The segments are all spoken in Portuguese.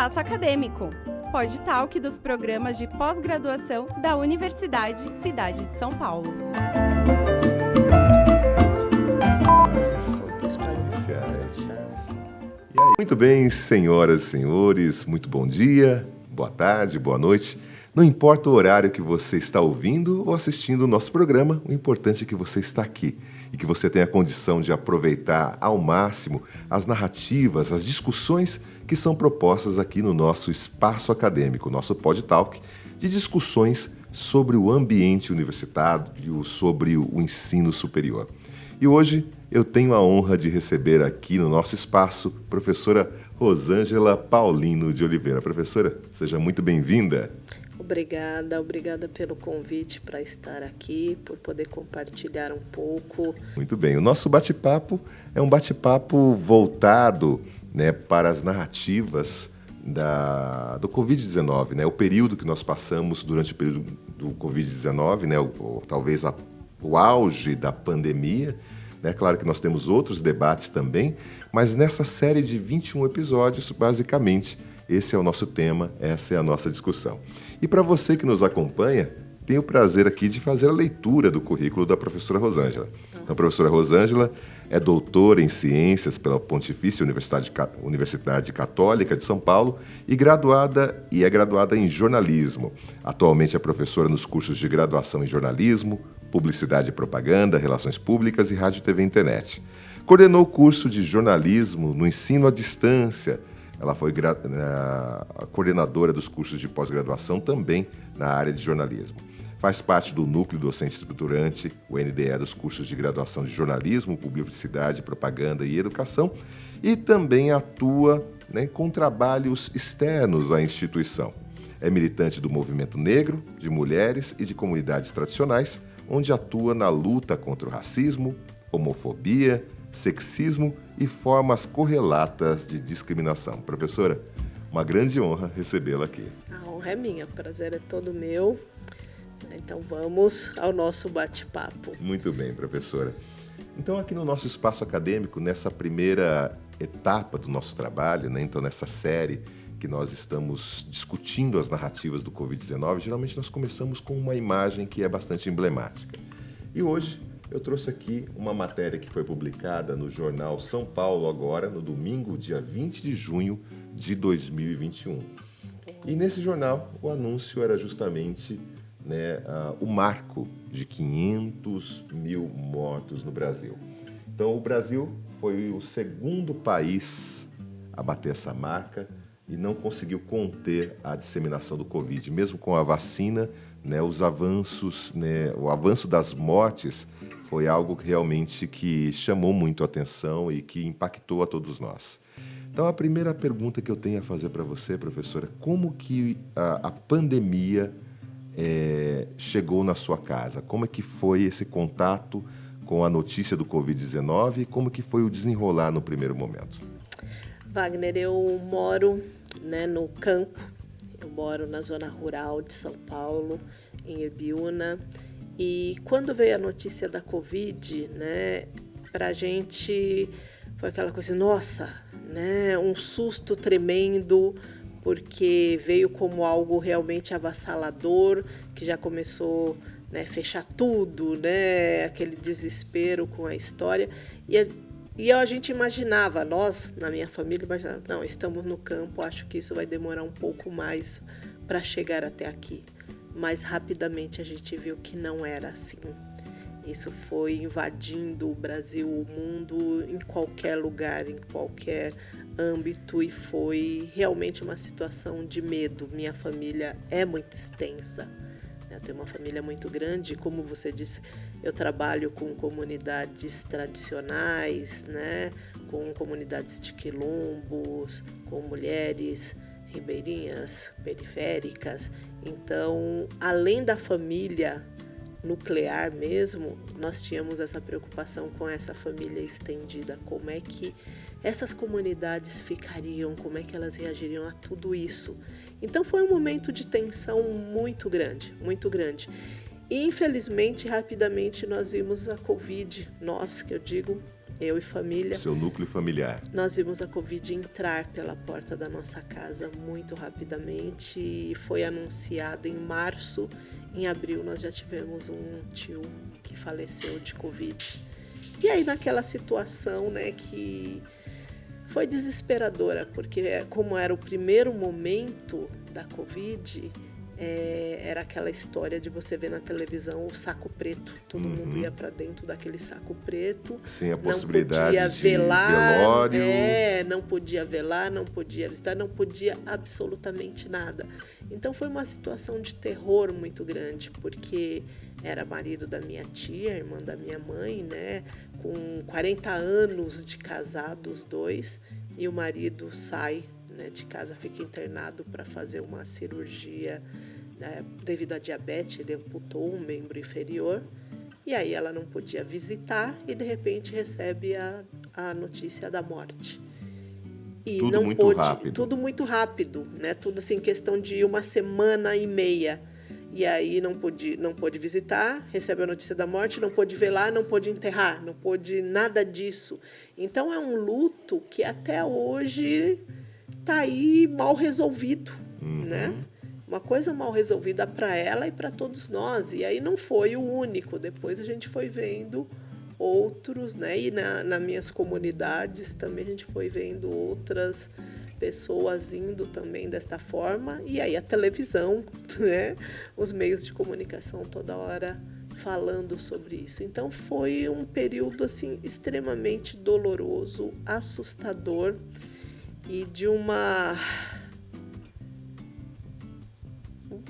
Espaço Acadêmico, Podtalk dos programas de pós-graduação da Universidade Cidade de São Paulo. E aí? Muito bem, senhoras e senhores, muito bom dia, boa tarde, boa noite. Não importa o horário que você está ouvindo ou assistindo o nosso programa, o importante é que você está aqui e que você tenha a condição de aproveitar ao máximo as narrativas, as discussões que são propostas aqui no nosso espaço acadêmico, nosso Podtalk, de discussões sobre o ambiente universitário, sobre o ensino superior. E hoje eu tenho a honra de receber aqui no nosso espaço a professora Rosângela Paulino de Oliveira. Professora, seja muito bem-vinda. Obrigada pelo convite para estar aqui, por poder compartilhar um pouco. Muito bem, o nosso bate-papo é um bate-papo voltado, para as narrativas do Covid-19, o período que nós passamos durante o período do Covid-19, talvez o auge da pandemia. Claro que nós temos outros debates também, mas nessa série de 21 episódios, basicamente, esse é o nosso tema, essa é a nossa discussão. E para você que nos acompanha, tenho o prazer aqui de fazer a leitura do currículo da professora Rosângela. Então, a professora Rosângela é doutora em Ciências pela Pontifícia Universidade Católica de São Paulo e é graduada em Jornalismo. Atualmente é professora nos cursos de graduação em Jornalismo, Publicidade e Propaganda, Relações Públicas e Rádio, TV e Internet. Coordenou o curso de Jornalismo no ensino à distância. Ela foi a coordenadora dos cursos de pós-graduação também na área de jornalismo. Faz parte do Núcleo Docente Estruturante, o NDE, dos cursos de graduação de Jornalismo, Publicidade, Propaganda e Educação, e também atua com trabalhos externos à instituição. É militante do movimento negro, de mulheres e de comunidades tradicionais, onde atua na luta contra o racismo, homofobia, sexismo e formas correlatas de discriminação. Professora, uma grande honra recebê-la aqui. A honra é minha, o prazer é todo meu. Então vamos ao nosso bate-papo. Muito bem, professora. Então aqui no nosso espaço acadêmico, nessa primeira etapa do nosso trabalho, então nessa série que nós estamos discutindo as narrativas do Covid-19, geralmente nós começamos com uma imagem que é bastante emblemática. E hoje eu trouxe aqui uma matéria que foi publicada no jornal São Paulo agora, no domingo, dia 20 de junho de 2021. E nesse jornal, o anúncio era justamente o marco de 500 mil mortos no Brasil. Então, o Brasil foi o segundo país a bater essa marca e não conseguiu conter a disseminação do Covid. Mesmo com a vacina, os avanços, o avanço das mortes foi algo que realmente chamou muito a atenção e que impactou a todos nós. Então, a primeira pergunta que eu tenho a fazer para você, professora, como que a pandemia chegou na sua casa? Como é que foi esse contato com a notícia do Covid-19 e como que foi o desenrolar no primeiro momento? Wagner, eu moro no campo, eu moro na zona rural de São Paulo, em Ibiúna, e quando veio a notícia da Covid, pra gente foi aquela coisa, nossa, um susto tremendo, porque veio como algo realmente avassalador, que já começou a fechar tudo, aquele desespero com a história. E a gente imaginava, nós, na minha família, não, estamos no campo, acho que isso vai demorar um pouco mais para chegar até aqui. Mas rapidamente a gente viu que não era assim. Isso foi invadindo o Brasil, o mundo, em qualquer lugar, em qualquer âmbito, e foi realmente uma situação de medo. Minha família é muito extensa, eu tenho uma família muito grande, como você disse, eu trabalho com comunidades tradicionais, com comunidades de quilombos, com mulheres ribeirinhas, periféricas. Então, além da família nuclear mesmo, nós tínhamos essa preocupação com essa família estendida, como é que essas comunidades ficariam, como é que elas reagiriam a tudo isso. Então foi um momento de tensão muito grande, muito grande. Infelizmente, rapidamente, nós vimos a Covid, nós, que eu digo, eu e família. Seu núcleo familiar. Nós vimos a Covid entrar pela porta da nossa casa muito rapidamente e foi anunciado em março. Em abril, nós já tivemos um tio que faleceu de Covid. E aí, naquela situação, né, que foi desesperadora, porque como era o primeiro momento da Covid, era aquela história de você ver na televisão o saco preto. Todo mundo ia para dentro daquele saco preto. Sem a possibilidade não podia de velar, velório. Não podia velar, não podia visitar, não podia absolutamente nada. Então foi uma situação de terror muito grande, porque era marido da minha tia, irmã da minha mãe, né? Com 40 anos de casado, os dois, e o marido sai, né, de casa, fica internado para fazer uma cirurgia, né, devido à diabetes. Ele amputou um membro inferior, e aí ela não podia visitar e de repente recebe a notícia da morte. E tudo não muito pôde, rápido. Tudo muito rápido, né? Tudo assim, questão de 1,5 semanas. E aí não pôde visitar, recebe a notícia da morte, não pôde velar, não pôde enterrar, não pôde nada disso. Então é um luto que até hoje está aí mal resolvido, né? Uma coisa mal resolvida para ela e para todos nós. E aí não foi o único. Depois a gente foi vendo outros, né? E nas minhas comunidades também a gente foi vendo outras pessoas indo também desta forma. E aí a televisão, né? Os meios de comunicação toda hora falando sobre isso. Então foi um período assim extremamente doloroso, assustador e de uma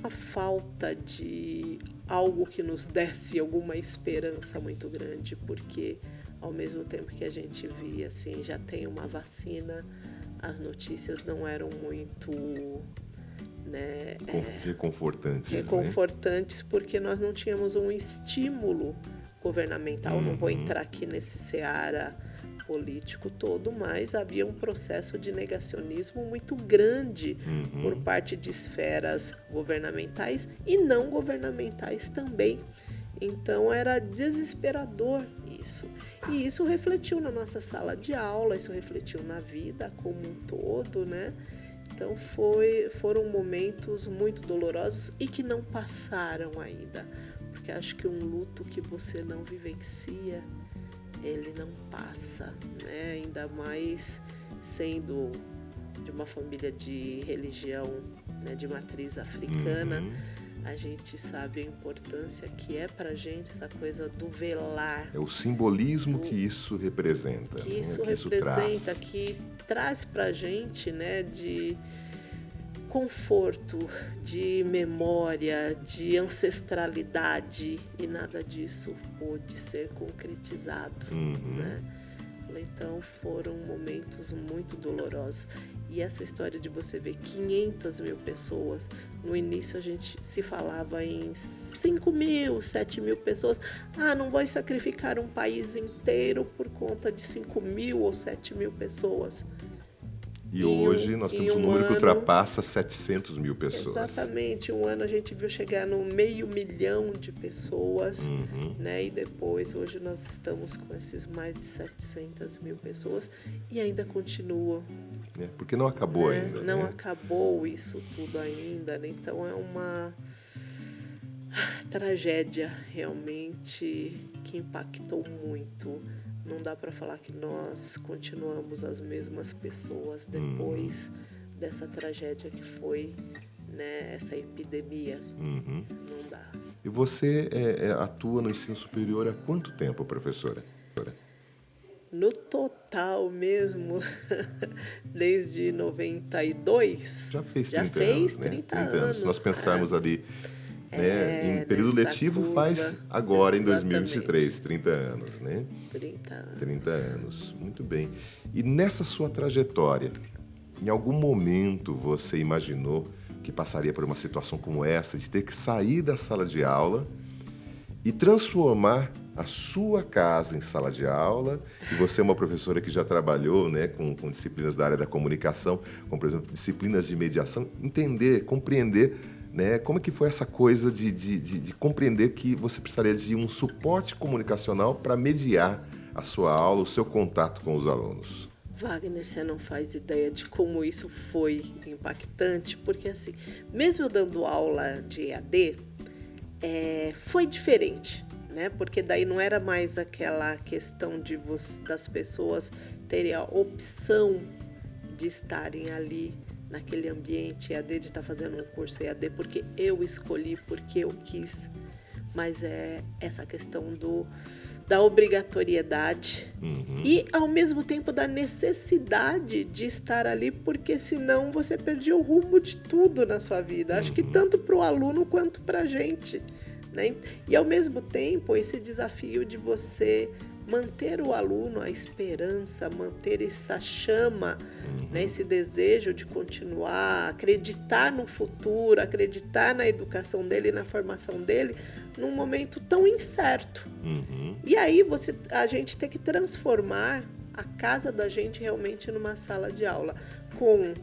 falta de algo que nos desse alguma esperança muito grande, porque ao mesmo tempo que a gente via assim, já tem uma vacina, as notícias não eram muito, né, reconfortantes, porque nós não tínhamos um estímulo governamental. Não vou entrar aqui nesse seara político todo, mas havia um processo de negacionismo muito grande por parte de esferas governamentais e não governamentais também. Então era desesperador isso. E isso refletiu na nossa sala de aula, isso refletiu na vida como um todo, né? Então foram momentos muito dolorosos e que não passaram ainda. Porque acho que um luto que você não vivencia, ele não passa, né? Ainda mais sendo de uma família de religião, né, de matriz africana. A gente sabe a importância que é pra gente essa coisa do velar. É o simbolismo que isso representa. Que isso representa, que traz pra gente, né, de conforto, de memória, de ancestralidade, e nada disso pôde ser concretizado, né? Então foram momentos muito dolorosos. E essa história de você ver 500 mil pessoas, no início a gente se falava em 5 mil, 7 mil pessoas. Não vai sacrificar um país inteiro por conta de 5 mil ou 7 mil pessoas. E hoje nós temos um número que ultrapassa 700 mil pessoas. Exatamente. Um ano a gente viu chegar no 500 mil de pessoas, né? E depois, hoje nós estamos com esses mais de 700 mil pessoas e ainda continua. Porque não acabou ainda. Não acabou isso tudo ainda, né? Então é uma tragédia realmente que impactou muito. Não dá para falar que nós continuamos as mesmas pessoas depois dessa tragédia que foi, né, essa epidemia. Não dá. E você atua no ensino superior há quanto tempo, professora? No total mesmo, desde 92. Já fez 30 já anos, fez né? 30 anos. Se nós pensarmos ali, né, em período letivo, curva, faz agora, exatamente. em 2023, 30 anos, né? 30 anos. 30 anos, muito bem. E nessa sua trajetória, em algum momento você imaginou que passaria por uma situação como essa, de ter que sair da sala de aula e transformar a sua casa em sala de aula? E você é uma professora que já trabalhou, né, com disciplinas da área da comunicação, como, por exemplo, disciplinas de mediação, entender, compreender né? Como é que foi essa coisa de compreender que você precisaria de um suporte comunicacional para mediar a sua aula, o seu contato com os alunos? Wagner, você não faz ideia de como isso foi impactante, porque assim, mesmo eu dando aula de EAD, foi diferente, né? Porque daí não era mais aquela questão das pessoas terem a opção de estarem ali naquele ambiente EAD, de estar fazendo um curso EAD, porque eu escolhi, porque eu quis, mas é essa questão da obrigatoriedade e, ao mesmo tempo, da necessidade de estar ali, porque senão você perdia o rumo de tudo na sua vida. Acho que tanto para o aluno quanto para a gente, né? E, ao mesmo tempo, esse desafio de você manter o aluno, a esperança, manter essa chama, né, esse desejo de continuar, acreditar no futuro, acreditar na educação dele, na formação dele, num momento tão incerto. E aí a gente tem que transformar a casa da gente realmente numa sala de aula, com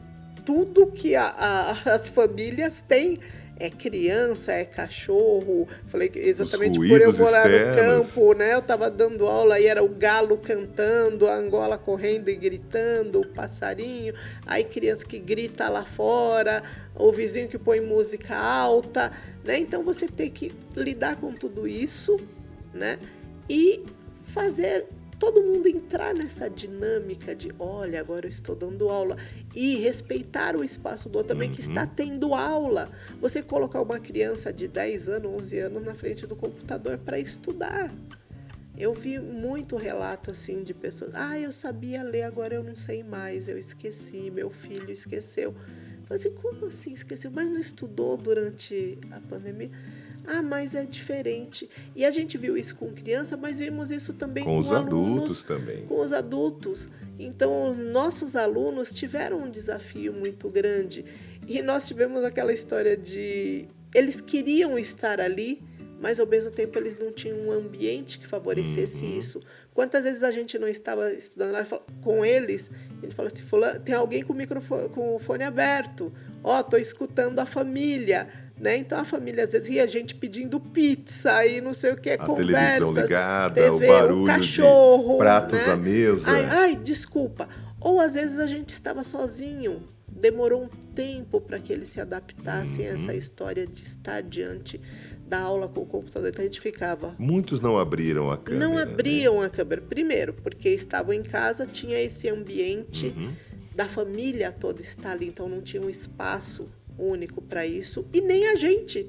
tudo que as famílias têm. É criança, é cachorro. Falei que exatamente por eu morar no campo, né? Eu estava dando aula e era o galo cantando, a Angola correndo e gritando, o passarinho, aí criança que grita lá fora, o vizinho que põe música alta, né? Então você tem que lidar com tudo isso, né? E fazer todo mundo entrar nessa dinâmica de, olha, agora eu estou dando aula, e respeitar o espaço do outro também, que está tendo aula. Você colocar uma criança de 10 anos, 11 anos na frente do computador para estudar. Eu vi muito relato assim de pessoas, eu sabia ler, agora eu não sei mais, eu esqueci, meu filho esqueceu. Eu falei assim, como assim esqueceu? Mas não estudou durante a pandemia? Mas é diferente. E a gente viu isso com criança, mas vimos isso também com os adultos também. Com os adultos. Então, nossos alunos tiveram um desafio muito grande. E nós tivemos aquela história de... Eles queriam estar ali, mas ao mesmo tempo eles não tinham um ambiente que favorecesse isso. Quantas vezes a gente não estava estudando lá com eles, ele falou assim, fulano, tem alguém com o fone aberto, estou escutando a família, né? Então a família às vezes ria, a gente pedindo pizza e não sei o que, conversas, televisão ligada, TV, o barulho, cachorro, de pratos, né? à mesa. Desculpa. Ou às vezes a gente estava sozinho, demorou um tempo para que eles se adaptassem a essa história de estar diante da aula com o computador. Então a gente ficava... Muitos não abriram a câmera. Não abriam a câmera. Primeiro, porque estavam em casa, tinha esse ambiente da família toda estar ali, então não tinha um espaço único para isso, e nem a gente,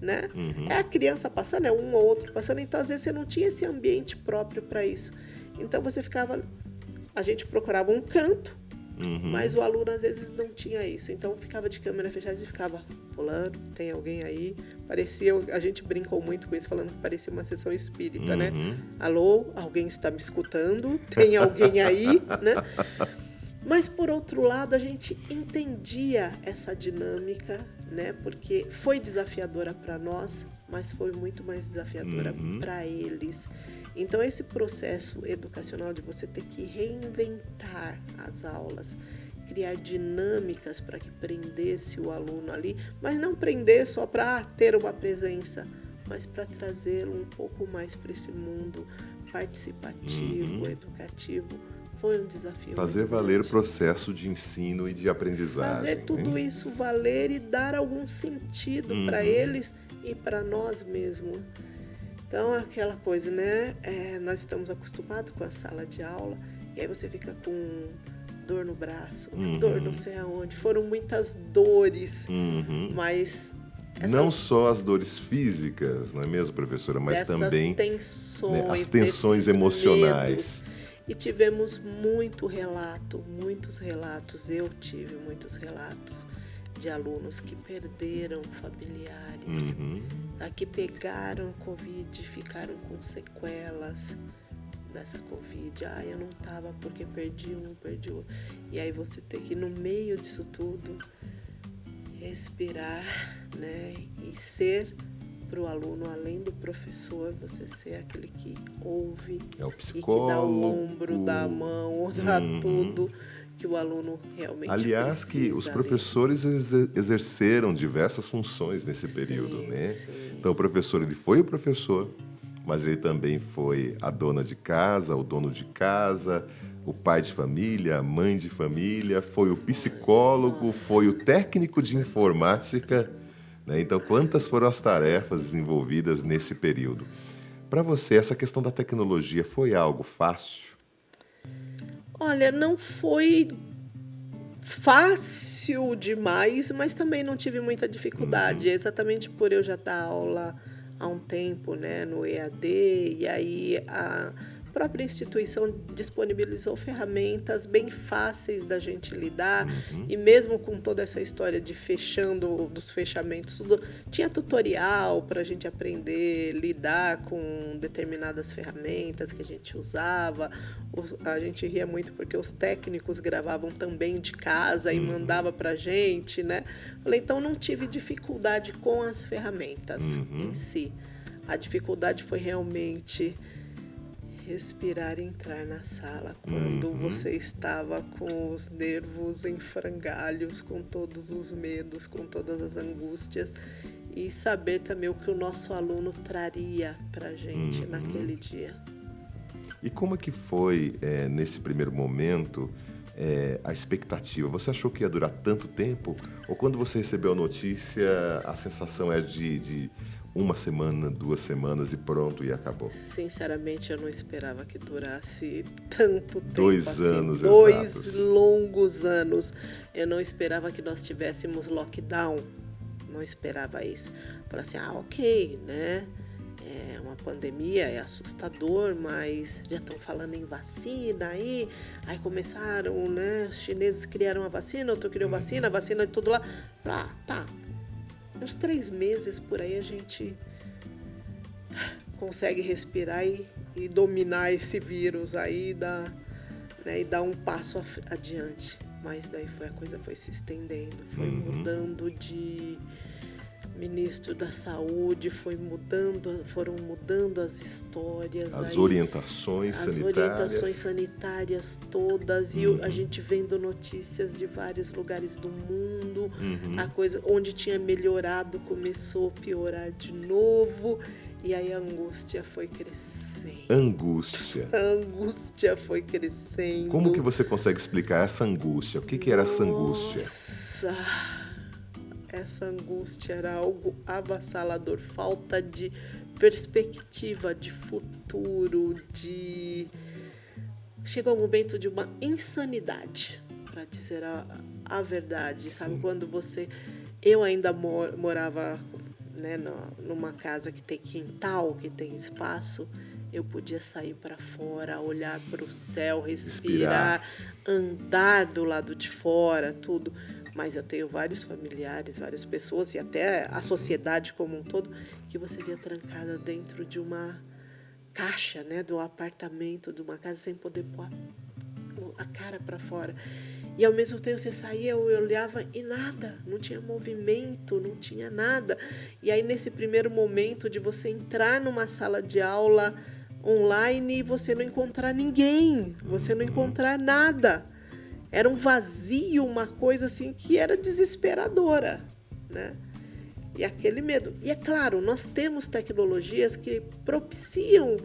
né? É a criança passando, é um ou outro passando, então às vezes você não tinha esse ambiente próprio para isso. Então você ficava... A gente procurava um canto, mas o aluno às vezes não tinha isso. Então ficava de câmera fechada e ficava, fulano, tem alguém aí? Parecia, a gente brincou muito com isso, falando que parecia uma sessão espírita, né? Alô, alguém está me escutando? Tem alguém aí, né? Mas, por outro lado, a gente entendia essa dinâmica, né? Porque foi desafiadora para nós, mas foi muito mais desafiadora para eles. Então, esse processo educacional de você ter que reinventar as aulas, criar dinâmicas para que prendesse o aluno ali, mas não prender só para ter uma presença, mas para trazê-lo um pouco mais para esse mundo participativo, educativo. Foi um desafio. Fazer valer o processo de ensino e de aprendizagem. Fazer tudo isso valer e dar algum sentido para eles e para nós mesmos. Então, aquela coisa, né? Nós estamos acostumados com a sala de aula e aí você fica com dor no braço, dor não sei aonde. Foram muitas dores, mas... Não só as dores físicas, não é mesmo, professora? Mas também tensões, as tensões emocionais. Medos. E tivemos muitos relatos, eu tive muitos relatos de alunos que perderam familiares, que pegaram Covid, ficaram com sequelas dessa Covid. Eu não estava porque perdi um, perdi outro. E aí você tem que, no meio disso tudo, respirar, né? E ser para o aluno, além do professor, você ser aquele que ouve o e que dá o ombro, dá a mão, dá tudo, que o aluno realmente Aliás, precisa. que os professores exerceram diversas funções nesse período, Sim, né? sim. Então, o professor, ele foi o professor, mas ele também foi a dona de casa, o dono de casa, o pai de família, a mãe de família, foi o psicólogo, foi o técnico de informática, né? Então, quantas foram as tarefas desenvolvidas nesse período? Para você, essa questão da tecnologia foi algo fácil? Olha, não foi fácil demais, mas também não tive muita dificuldade, exatamente por eu já dar aula há um tempo, né, no EAD, e aí a própria instituição disponibilizou ferramentas bem fáceis da gente lidar, e mesmo com toda essa história de fechando, dos fechamentos, tudo, tinha tutorial para a gente aprender a lidar com determinadas ferramentas que a gente usava. A gente ria muito porque os técnicos gravavam também de casa e mandava para a gente, né? Falei, então não tive dificuldade com as ferramentas em si. A dificuldade foi realmente respirar e entrar na sala quando você estava com os nervos em frangalhos, com todos os medos, com todas as angústias, e saber também o que o nosso aluno traria para a gente naquele dia. E como é que foi, nesse primeiro momento, a expectativa? Você achou que ia durar tanto tempo? Ou quando você recebeu a notícia, a sensação é de uma semana, 2 semanas e pronto, e acabou? Sinceramente, eu não esperava que durasse tanto tempo 2 assim. anos 2 exatos. longos anos. Eu não esperava que nós tivéssemos lockdown. Não esperava isso. Falei assim, ok, né? É uma pandemia, é assustador, mas já estão falando em vacina aí. Aí começaram, né? Os chineses criaram a vacina, outro criou vacina de tudo lá. Ah, tá. Uns 3 meses por aí a gente consegue respirar e dominar esse vírus aí, né, e dar um passo adiante. Mas daí a coisa foi se estendendo, foi mudando de ministro da Saúde, foram mudando as histórias. As aí, orientações as sanitárias. orientações sanitárias todas, e a gente vendo notícias de vários lugares do mundo, a coisa onde tinha melhorado começou a piorar de novo, e aí a angústia foi crescendo. Angústia. A angústia foi crescendo. Como que você consegue explicar essa angústia? O que era essa angústia? Nossa, essa angústia era algo avassalador, falta de perspectiva, de futuro, chegou o momento de uma insanidade, para dizer a verdade, sabe? Quando eu ainda morava, né, numa casa que tem quintal, que tem espaço, eu podia sair para fora, olhar para o céu, respirar, andar do lado de fora, tudo. Mas eu tenho vários familiares, várias pessoas e até a sociedade como um todo que você via trancada dentro de uma caixa, né, do apartamento, de uma casa, sem poder pôr a cara para fora. E ao mesmo tempo você saía, eu olhava e nada, não tinha movimento, não tinha nada. E aí nesse primeiro momento de você entrar numa sala de aula online e você não encontrar ninguém, você não encontrar nada. Era um vazio, uma coisa assim que era desesperadora, né? E aquele medo. E é claro, nós temos tecnologias que propiciam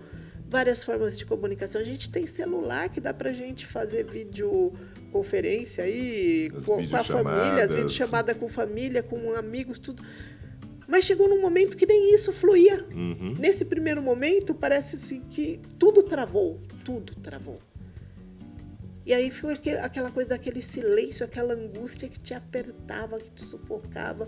várias formas de comunicação. A gente tem celular que dá pra gente fazer videoconferência aí com a família, as videochamadas com família, com amigos, tudo. Mas chegou num momento que nem isso fluía. Nesse primeiro momento, parece assim que tudo travou. E aí ficou aquela coisa daquele silêncio, aquela angústia que te apertava, que te sufocava.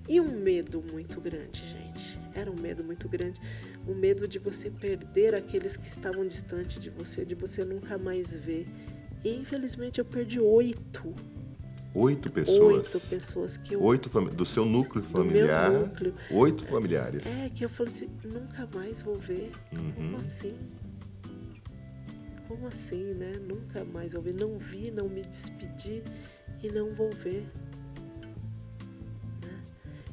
E um medo muito grande, gente. Era um medo muito grande. O medo de você perder aqueles que estavam distante de você nunca mais ver. E infelizmente eu perdi 8. 8 pessoas? 8 pessoas que eu... 8 do seu núcleo familiar? Do meu núcleo. 8 familiares? É, que eu falei assim, nunca mais vou ver. Como assim? Como assim, né? Nunca mais vou ver. Não vi, não me despedi e não vou ver. Né?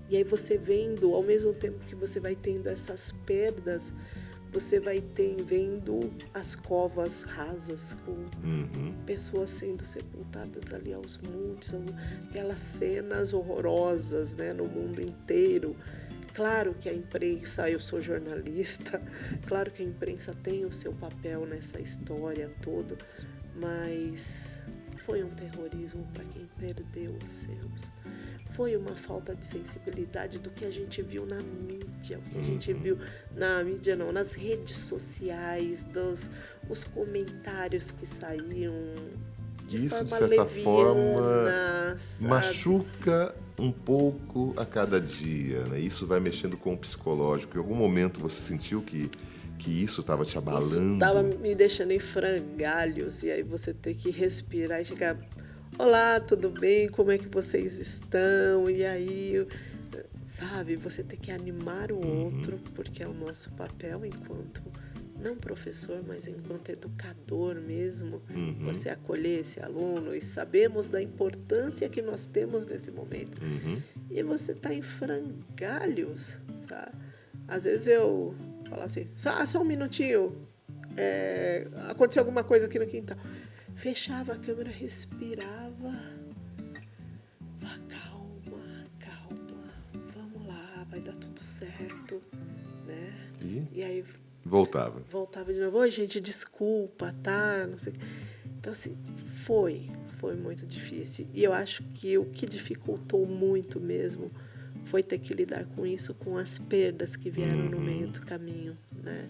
E aí você vendo, ao mesmo tempo que você vai tendo essas perdas, você vai vendo as covas rasas com pessoas sendo sepultadas ali aos montes, aquelas cenas horrorosas, né, no mundo inteiro. Claro que a imprensa, eu sou jornalista, claro que a imprensa tem o seu papel nessa história toda, mas foi um terrorismo para quem perdeu os seus. Foi uma falta de sensibilidade do que a gente viu na mídia, o que a gente viu na mídia não, nas redes sociais, os comentários que saíam de Isso, de forma certa leviana, forma, sabe? machuca um pouco a cada dia, né? Isso vai mexendo com o psicológico. Em algum momento você sentiu que isso estava te abalando? Isso estava me deixando em frangalhos, e aí você ter que respirar e chegar... Olá, tudo bem? Como é que vocês estão? E aí, sabe, você tem que animar o outro, porque é o nosso papel enquanto, não professor, mas enquanto educador mesmo, você acolher esse aluno e sabemos da importância que nós temos nesse momento. E você está em frangalhos, tá? Às vezes eu falo assim, só um minutinho, aconteceu alguma coisa aqui no quintal. Fechava a câmera, respirava. Calma, vamos lá, vai dar tudo certo, né? E aí voltava de novo. Oi, gente, desculpa, tá? Não sei. Então, assim, foi muito difícil. E eu acho que o que dificultou muito mesmo foi ter que lidar com isso, com as perdas que vieram no meio do caminho, né?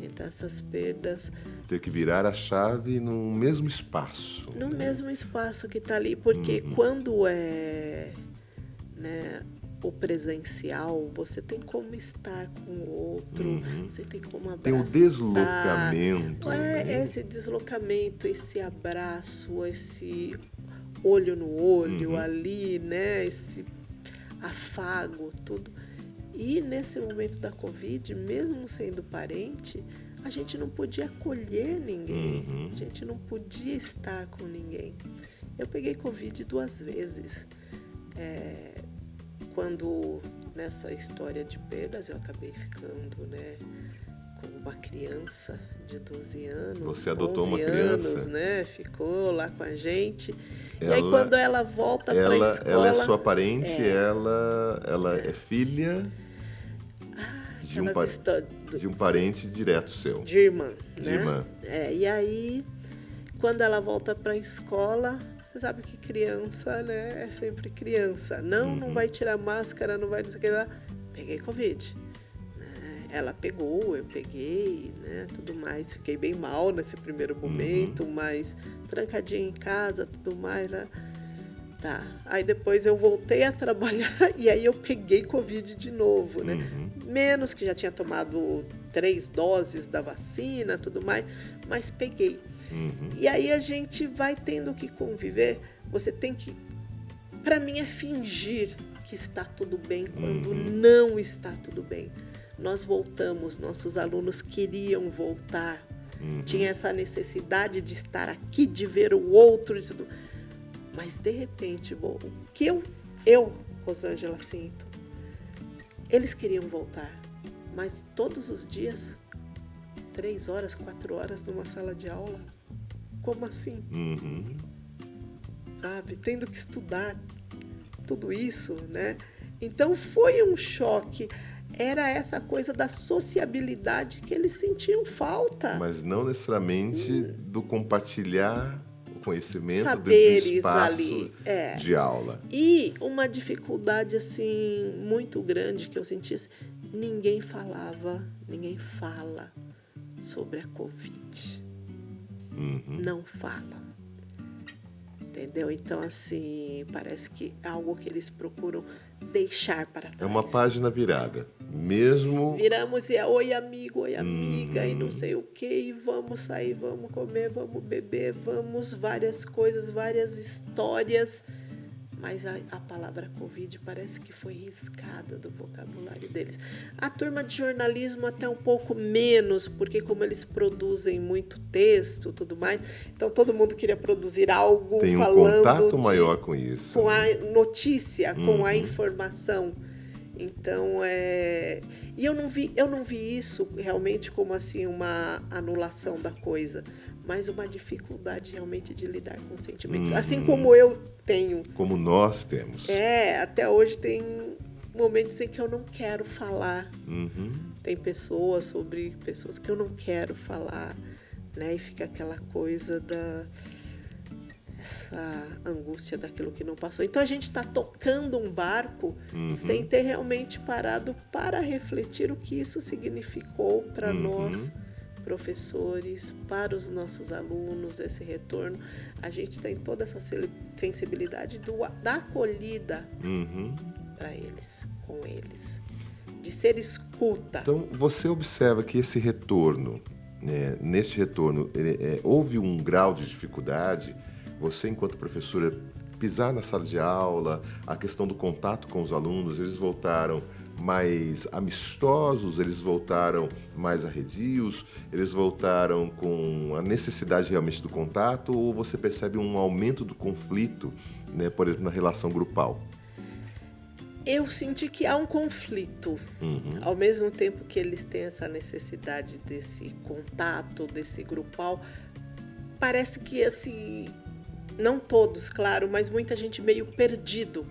Então, essas perdas... Ter que virar a chave no mesmo espaço. No mesmo espaço que está ali, porque quando é, né, o presencial, você tem como estar com o outro, você tem como abraçar. Tem o deslocamento. É esse deslocamento, esse abraço, esse olho no olho ali, né, esse afago, tudo. E nesse momento da Covid, mesmo sendo parente, a gente não podia acolher ninguém, a gente não podia estar com ninguém. Eu peguei Covid 2 vezes. Quando, nessa história de perdas, eu acabei ficando, né, com uma criança de 12 anos. Você adotou 11 uma criança? anos, né? Ficou lá com a gente. E aí, quando ela volta para a escola... Ela é sua parente? Ela é filha de um parente direto seu? De irmã, né? De irmã. E aí, quando ela volta para a escola... Você sabe que criança, né, é sempre criança. Não vai tirar máscara, não vai... Não sei o que lá. Peguei Covid. Ela pegou, eu peguei, né, tudo mais. Fiquei bem mal nesse primeiro momento, mas trancadinha em casa, tudo mais, né? Tá. Aí depois eu voltei a trabalhar e aí eu peguei Covid de novo, né? Menos que já tinha tomado 3 doses da vacina, tudo mais, mas peguei. E aí a gente vai tendo que conviver. Você tem que... Para mim é fingir que está tudo bem quando não está tudo bem. Nós voltamos, nossos alunos queriam voltar. Tinha essa necessidade de estar aqui, de ver o outro e tudo. Mas, de repente, o que eu, Rosângela, sinto, eles queriam voltar. Mas todos os dias, 3 horas, 4 horas numa sala de aula, como assim? Sabe? Tendo que estudar tudo isso, né? Então, foi um choque. Era essa coisa da sociabilidade que eles sentiam falta. Mas não necessariamente do compartilhar o conhecimento saberes desse espaço ali, de aula. E uma dificuldade assim muito grande que eu senti, ninguém fala sobre a Covid. Não fala. Entendeu? Então, assim, parece que é algo que eles procuram deixar para trás. É uma página virada. Mesmo... Viramos e oi amigo, oi amiga, e não sei o que, e vamos sair, vamos comer, vamos beber, vamos várias coisas, várias histórias. Mas a palavra Covid parece que foi riscada do vocabulário deles. A turma de jornalismo até um pouco menos, porque como eles produzem muito texto e tudo mais, então todo mundo queria produzir algo falando... Tem um contato maior com isso. Com a notícia, com a informação. Então, e eu não vi isso realmente como assim uma anulação da coisa, mas uma dificuldade realmente de lidar com sentimentos. Assim como eu tenho. Como nós temos. Até hoje tem momentos em que eu não quero falar. Tem pessoas que eu não quero falar, né? E fica aquela coisa essa angústia daquilo que não passou. Então a gente está tocando um barco sem ter realmente parado para refletir o que isso significou para nós, professores, para os nossos alunos, esse retorno. A gente tem toda essa sensibilidade da acolhida para eles, com eles, de ser escuta. Então você observa que esse retorno, neste retorno, houve um grau de dificuldade. Você, enquanto professora, pisar na sala de aula, a questão do contato com os alunos, eles voltaram mais amistosos, eles voltaram mais arredios, eles voltaram com a necessidade realmente do contato, ou você percebe um aumento do conflito, né, por exemplo, na relação grupal? Eu senti que há um conflito. Ao mesmo tempo que eles têm essa necessidade desse contato, desse grupal, parece que assim... Não todos, claro, mas muita gente meio perdido,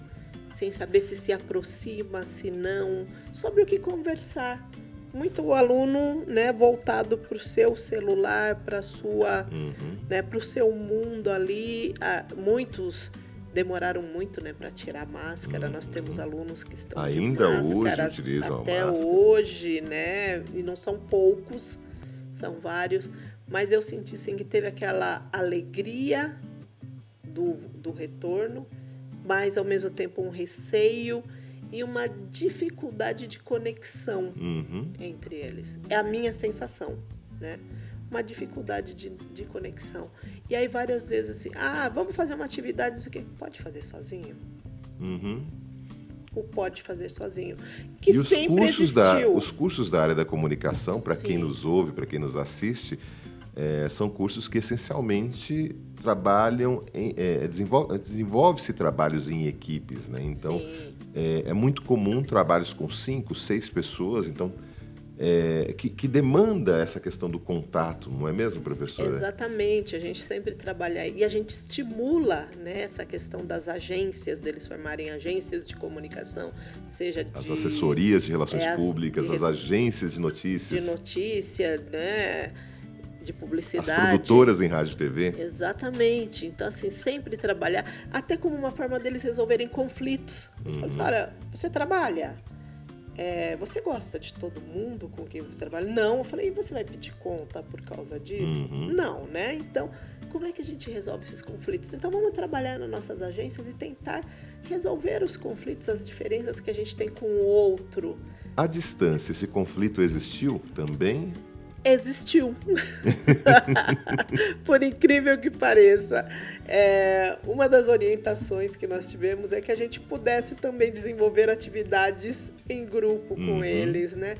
sem saber se aproxima, se não, sobre o que conversar. Muito aluno, né, voltado para o seu celular, para o seu mundo ali. Muitos demoraram muito, né, para tirar a máscara. Nós temos alunos que estão ainda de máscaras hoje utilizam até a máscara. hoje, né, e não são poucos, são vários. Mas eu senti sim que teve aquela alegria do retorno, mas ao mesmo tempo um receio e uma dificuldade de conexão entre eles. É a minha sensação, né? Uma dificuldade de conexão. E aí várias vezes assim, vamos fazer uma atividade, não sei o quê. Pode fazer sozinho? O pode fazer sozinho. Que e sempre existiu. Os cursos da área da comunicação, para quem nos ouve, para quem nos assiste, são cursos que essencialmente trabalham, desenvolve-se trabalhos em equipes, né? Então, é muito comum trabalhos com 5, 6 pessoas, então, que demanda essa questão do contato, não é mesmo, professora? Exatamente, a gente sempre trabalha e a gente estimula, né, essa questão das agências, deles formarem agências de comunicação, seja as assessorias de relações públicas, as agências de notícias. De notícia, né? De publicidade. As produtoras em rádio e TV. Exatamente. Então, assim, sempre trabalhar, até como uma forma deles resolverem conflitos. Olha, você trabalha? Você gosta de todo mundo com quem você trabalha? Não. Eu falei, e você vai pedir conta por causa disso? Não, né? Então, como é que a gente resolve esses conflitos? Então, vamos trabalhar nas nossas agências e tentar resolver os conflitos, as diferenças que a gente tem com o outro. À distância, esse conflito existiu também? Existiu. Por incrível que pareça. Uma das orientações que nós tivemos é que a gente pudesse também desenvolver atividades em grupo com eles, né?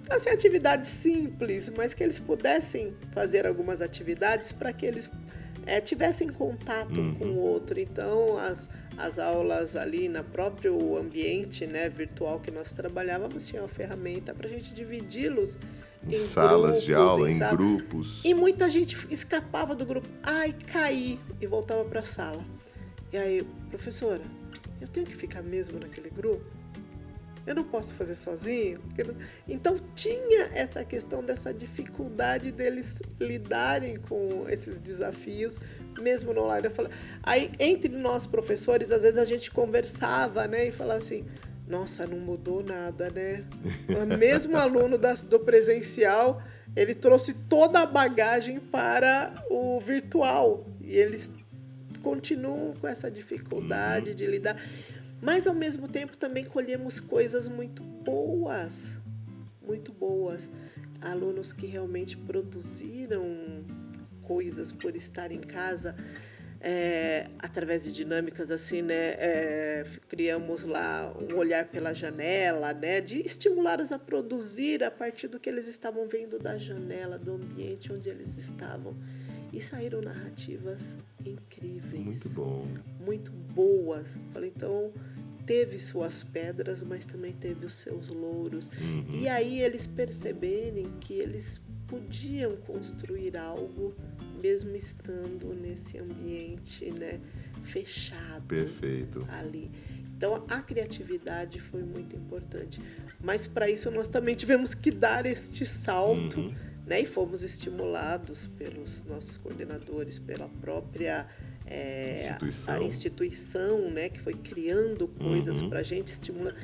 Então, assim, atividades simples, mas que eles pudessem fazer algumas atividades para que eles tivessem contato com o outro. Então, as aulas ali no próprio ambiente, né, virtual que nós trabalhávamos, tinha uma ferramenta para a gente dividi-los em salas grupos, de aula, em grupos. E muita gente escapava do grupo. Caí, e voltava para a sala. E aí, professora, eu tenho que ficar mesmo naquele grupo? Eu não posso fazer sozinho? Então, tinha essa questão dessa dificuldade deles lidarem com esses desafios, mesmo no online. Aí, entre nós professores, às vezes a gente conversava, né, e falava assim, nossa, não mudou nada, né? O mesmo aluno do presencial, ele trouxe toda a bagagem para o virtual. E eles continuam com essa dificuldade de lidar. Mas, ao mesmo tempo, também colhemos coisas muito boas. Muito boas. Alunos que realmente produziram coisas por estar em casa, através de dinâmicas assim, né? Criamos lá um olhar pela janela, né? De estimulá-los a produzir a partir do que eles estavam vendo da janela, do ambiente onde eles estavam. E saíram narrativas incríveis. Muito bom. Muito boas. Falei, então, teve suas pedras, mas também teve os seus louros. E aí eles perceberem que eles podiam construir algo mesmo estando nesse ambiente, né, fechado. Perfeito. Ali. Então a criatividade foi muito importante. Mas para isso nós também tivemos que dar este salto, né, e fomos estimulados pelos nossos coordenadores, pela própria a instituição, né, que foi criando coisas para a gente estimular,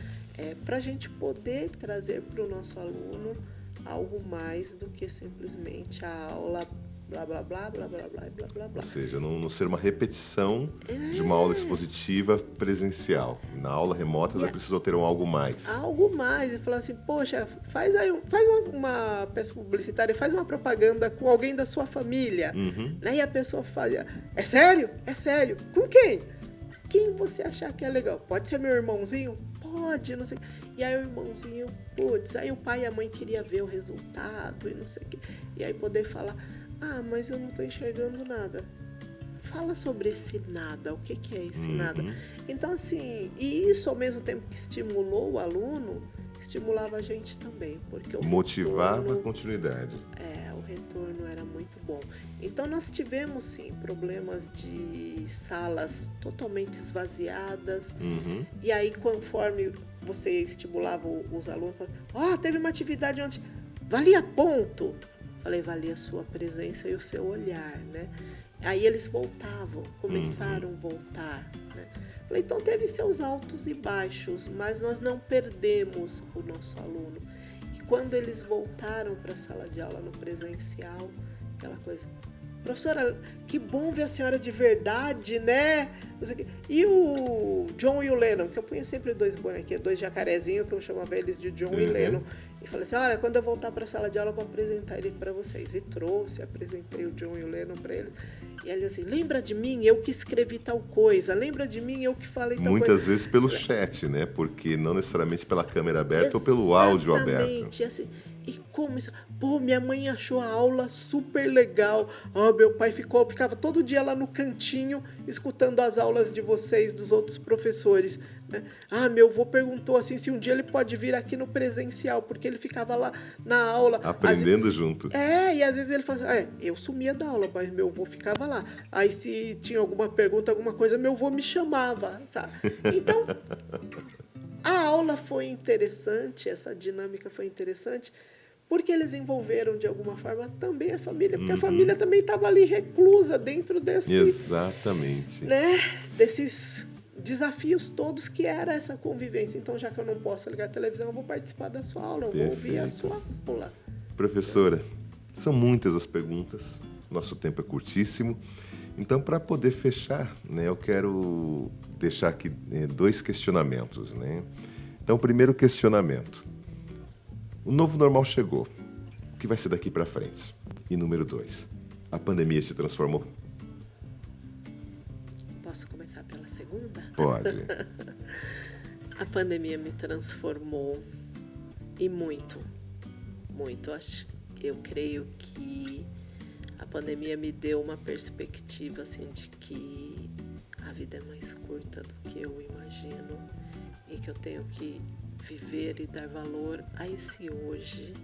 para a gente poder trazer para o nosso aluno algo mais do que simplesmente a aula blá, blá, blá, blá, blá, blá, blá, blá, blá. Ou seja, não ser uma repetição de uma aula expositiva presencial. Na aula remota, ela precisou ter algo mais. Algo mais. E falar assim, poxa, faz uma peça publicitária, faz uma propaganda com alguém da sua família. Né? E a pessoa fala, é sério? É sério. Com quem? Quem você achar que é legal. Pode ser meu irmãozinho? Pode, não sei. E aí o irmãozinho, putz, aí o pai e a mãe queria ver o resultado e não sei o quê. E aí poder falar, mas eu não estou enxergando nada. Fala sobre esse nada, o que é esse nada? Então, assim, e isso ao mesmo tempo que estimulou o aluno, estimulava a gente também, porque motivava a continuidade. O retorno era muito bom. Então, nós tivemos, sim, problemas de salas totalmente esvaziadas. E aí, conforme você estimulava os alunos, teve uma atividade onde valia ponto. Falei, valia a sua presença e o seu olhar, né? Aí eles voltavam, começaram a voltar, né? Falei, então teve seus altos e baixos, mas nós não perdemos o nosso aluno. E quando eles voltaram para a sala de aula no presencial, aquela coisa, professora, que bom ver a senhora de verdade, né? E o John e o Lennon, que eu punha sempre dois bonequinhos, dois jacarezinhos, que eu chamava eles de John e Lennon. E falei assim, olha, quando eu voltar para a sala de aula, eu vou apresentar ele para vocês. E apresentei o John e o Lennon para eles. E ele assim, lembra de mim, eu que escrevi tal coisa, lembra de mim, eu que falei tal coisa. Muitas vezes pelo chat, né? Porque não necessariamente pela câmera aberta ou pelo áudio aberto. Exatamente, assim. E como isso? Pô, minha mãe achou a aula super legal. Meu pai ficava todo dia lá no cantinho, escutando as aulas de vocês, dos outros professores. Né? Meu avô perguntou assim, se um dia ele pode vir aqui no presencial, porque ele ficava lá na aula. Aprendendo junto. E às vezes ele falava assim, eu sumia da aula, mas meu avô ficava lá. Aí se tinha alguma pergunta, alguma coisa, meu avô me chamava, sabe? Então, a aula foi interessante, essa dinâmica foi interessante, porque eles envolveram, de alguma forma, também a família. Porque a família também estava ali reclusa dentro desse... Exatamente. Né, desses desafios todos que era essa convivência. Então, já que eu não posso ligar a televisão, eu vou participar da sua aula, eu vou ouvir a sua aula. Professora, são muitas as perguntas, nosso tempo é curtíssimo. Então, para poder fechar, né, eu quero deixar aqui 2 questionamentos. Né? Então, o primeiro questionamento. O novo normal chegou. O que vai ser daqui para frente? E número 2, a pandemia se transformou? Posso começar pela segunda? Pode. A pandemia me transformou e muito, muito. Eu creio que a pandemia me deu uma perspectiva assim, de que a vida é mais curta do que eu imagino e que eu tenho que viver e dar valor a esse hoje.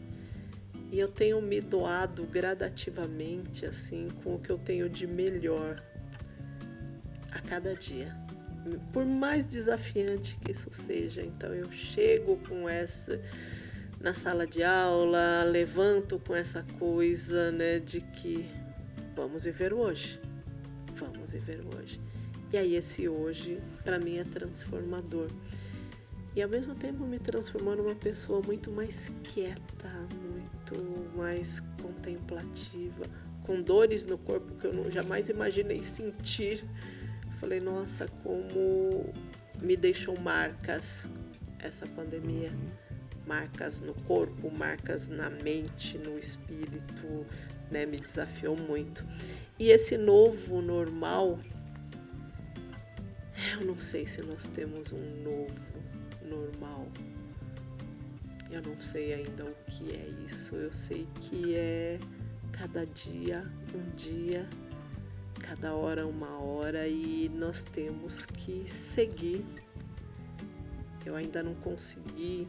E eu tenho me doado gradativamente, assim, com o que eu tenho de melhor a cada dia. Por mais desafiante que isso seja. Então, eu chego com essa na sala de aula, levanto com essa coisa, né, de que vamos viver hoje. Vamos viver hoje. E aí, esse hoje, para mim, é transformador. E ao mesmo tempo me transformou numa pessoa muito mais quieta, muito mais contemplativa, com dores no corpo que eu jamais imaginei sentir. Falei, nossa, como me deixou marcas essa pandemia. Marcas no corpo, marcas na mente, no espírito, né? Me desafiou muito. E esse novo normal, eu não sei se nós temos um novo normal. Eu não sei ainda o que é isso. Eu sei que é cada dia, um dia, cada hora, uma hora, e nós temos que seguir Eu ainda não consegui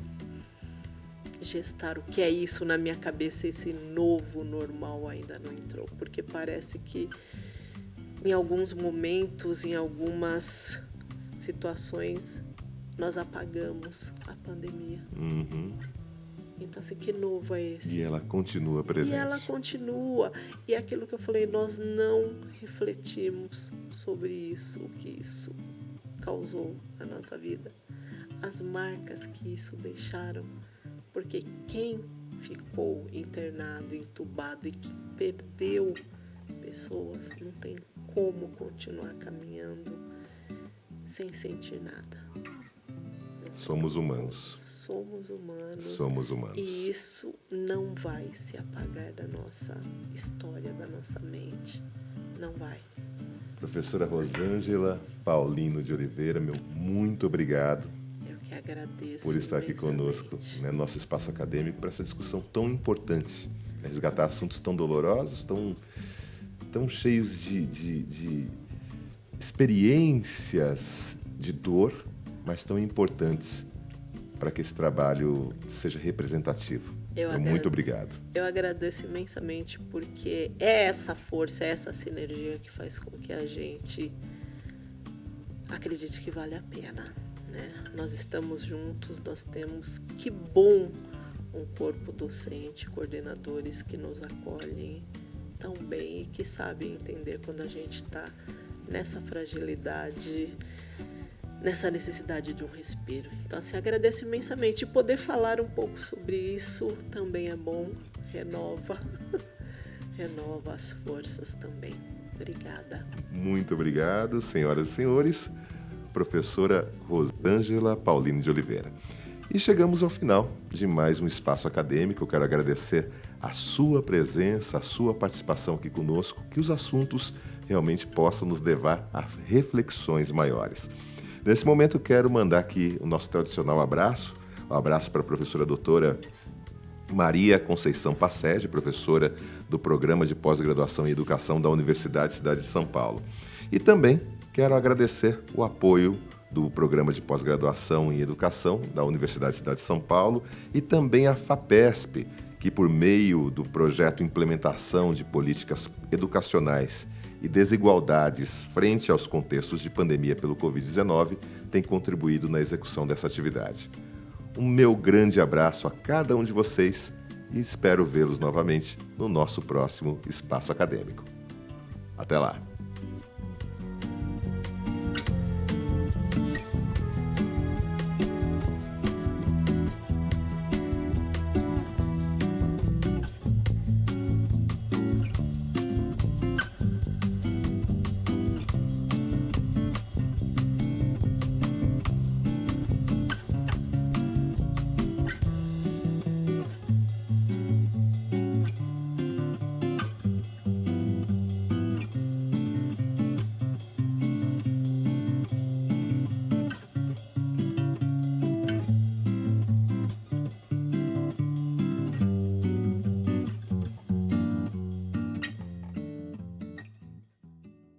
gestar o que é isso na minha cabeça, esse novo normal ainda não entrou, porque parece que em alguns momentos, em algumas situações, nós apagamos a pandemia. Então, assim, que novo é esse? E ela continua presente. E ela continua. E é aquilo que eu falei, nós não refletimos sobre isso, o que isso causou na nossa vida. As marcas que isso deixaram. Porque quem ficou internado, entubado e que perdeu pessoas, não tem como continuar caminhando sem sentir nada. Somos humanos. Somos humanos. Somos humanos. E isso não vai se apagar da nossa história, da nossa mente. Não vai. Professora Rosângela Paulino de Oliveira, meu muito obrigado. Eu que agradeço por estar aqui imensamente. conosco, né, no nosso espaço acadêmico, para essa discussão tão importante. Resgatar assuntos tão dolorosos, tão cheios de experiências de dor, mas tão importantes para que esse trabalho seja representativo. Muito obrigado. Eu agradeço imensamente, porque é essa força, é essa sinergia que faz com que a gente acredite que vale a pena, né? Nós estamos juntos, nós temos, que bom, um corpo docente, coordenadores que nos acolhem tão bem e que sabem entender quando a gente está nessa fragilidade, nessa necessidade de um respiro. Então, assim, agradeço imensamente. E poder falar um pouco sobre isso também é bom, renova as forças também. Obrigada. Muito obrigado, senhoras e senhores. Professora Rosângela Paulino de Oliveira. E chegamos ao final de mais um Espaço Acadêmico. Eu quero agradecer a sua presença, a sua participação aqui conosco, que os assuntos realmente possam nos levar a reflexões maiores. Nesse momento, eu quero mandar aqui o nosso tradicional abraço. Um abraço para a professora doutora Maria Conceição Passege, professora do Programa de Pós-Graduação em Educação da Universidade Cidade de São Paulo. E também quero agradecer o apoio do Programa de Pós-Graduação em Educação da Universidade Cidade de São Paulo e também a FAPESP, que por meio do projeto Implementação de Políticas Educacionais e Desigualdades frente aos contextos de pandemia pelo Covid-19, tem contribuído na execução dessa atividade. Um meu grande abraço a cada um de vocês e espero vê-los novamente no nosso próximo Espaço Acadêmico. Até lá!